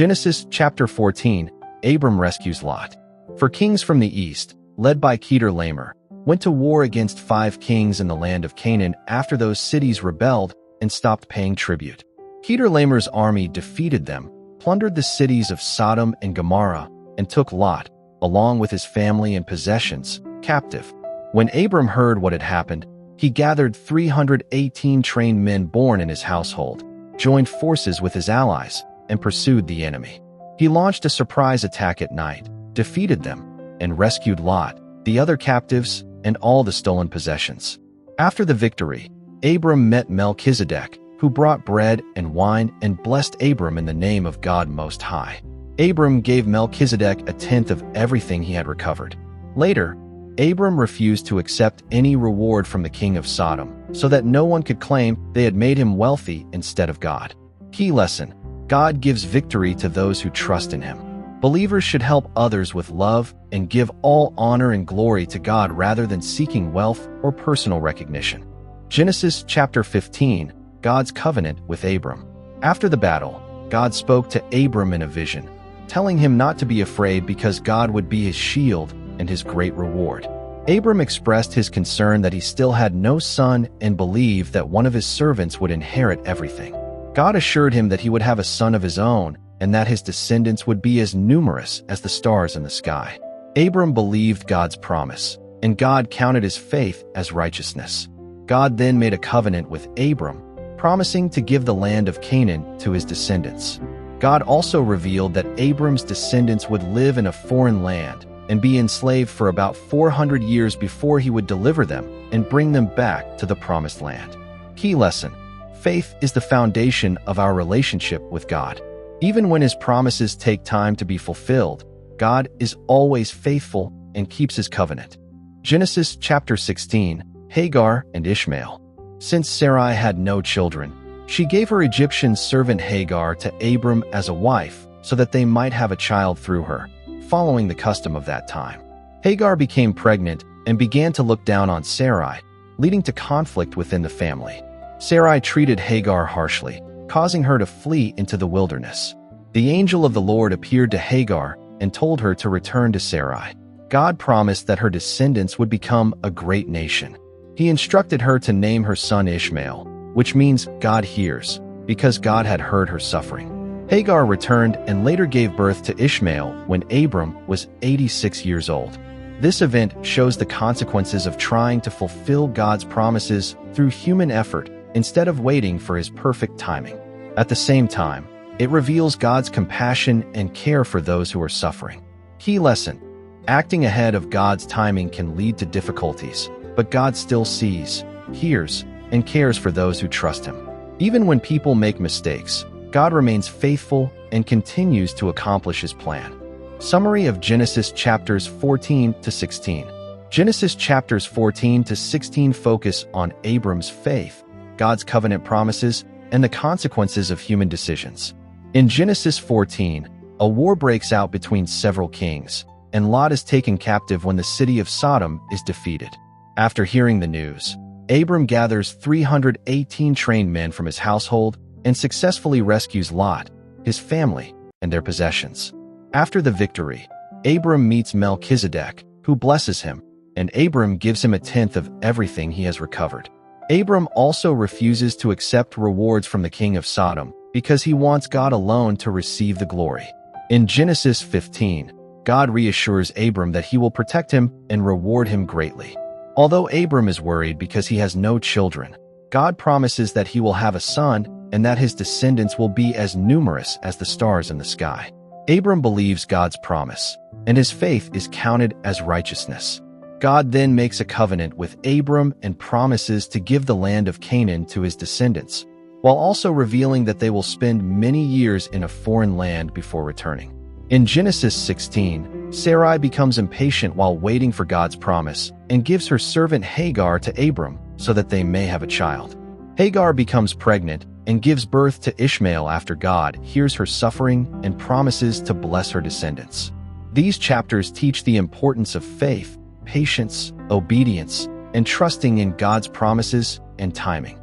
Genesis chapter 14, Abram rescues Lot. For kings from the east, led by Kedorlaomer, went to war against 5 kings in the land of Canaan after those cities rebelled and stopped paying tribute. Kedorlaomer's army defeated them, plundered the cities of Sodom and Gomorrah, and took Lot, along with his family and possessions, captive. When Abram heard what had happened, he gathered 318 trained men born in his household, joined forces with his allies, and pursued the enemy. He launched a surprise attack at night, defeated them, and rescued Lot, the other captives, and all the stolen possessions. After the victory, Abram met Melchizedek, who brought bread and wine and blessed Abram in the name of God Most High. Abram gave Melchizedek a tenth of everything he had recovered. Later, Abram refused to accept any reward from the king of Sodom, so that no one could claim they had made him wealthy instead of God. Key lesson: God gives victory to those who trust in him. Believers should help others with love and give all honor and glory to God rather than seeking wealth or personal recognition. Genesis chapter 15, God's covenant with Abram. After the battle, God spoke to Abram in a vision, telling him not to be afraid because God would be his shield and his great reward. Abram expressed his concern that he still had no son and believed that one of his servants would inherit everything. God assured him that he would have a son of his own and that his descendants would be as numerous as the stars in the sky. Abram believed God's promise, and God counted his faith as righteousness. God then made a covenant with Abram, promising to give the land of Canaan to his descendants. God also revealed that Abram's descendants would live in a foreign land and be enslaved for about 400 years before he would deliver them and bring them back to the promised land. Key lesson: faith is the foundation of our relationship with God. Even when his promises take time to be fulfilled, God is always faithful and keeps his covenant. Genesis chapter 16, Hagar and Ishmael. Since Sarai had no children, she gave her Egyptian servant Hagar to Abram as a wife so that they might have a child through her, following the custom of that time. Hagar became pregnant and began to look down on Sarai, leading to conflict within the family. Sarai treated Hagar harshly, causing her to flee into the wilderness. The angel of the Lord appeared to Hagar and told her to return to Sarai. God promised that her descendants would become a great nation. He instructed her to name her son Ishmael, which means God hears, because God had heard her suffering. Hagar returned and later gave birth to Ishmael when Abram was 86 years old. This event shows the consequences of trying to fulfill God's promises through human effort instead of waiting for his perfect timing. At the same time, it reveals God's compassion and care for those who are suffering. Key lesson: acting ahead of God's timing can lead to difficulties, but God still sees, hears, and cares for those who trust him. Even when people make mistakes, God remains faithful and continues to accomplish his plan. Summary of Genesis chapters 14 to 16. Genesis chapters 14 to 16 focus on Abram's faith, God's covenant promises, and the consequences of human decisions. In Genesis 14, a war breaks out between several kings, and Lot is taken captive when the city of Sodom is defeated. After hearing the news, Abram gathers 318 trained men from his household and successfully rescues Lot, his family, and their possessions. After the victory, Abram meets Melchizedek, who blesses him, and Abram gives him a tenth of everything he has recovered. Abram also refuses to accept rewards from the king of Sodom because he wants God alone to receive the glory. In Genesis 15, God reassures Abram that he will protect him and reward him greatly. Although Abram is worried because he has no children, God promises that he will have a son and that his descendants will be as numerous as the stars in the sky. Abram believes God's promise, and his faith is counted as righteousness. God then makes a covenant with Abram and promises to give the land of Canaan to his descendants, while also revealing that they will spend many years in a foreign land before returning. In Genesis 16, Sarai becomes impatient while waiting for God's promise and gives her servant Hagar to Abram so that they may have a child. Hagar becomes pregnant and gives birth to Ishmael after God hears her suffering and promises to bless her descendants. These chapters teach the importance of faith, patience, obedience, and trusting in God's promises and timing.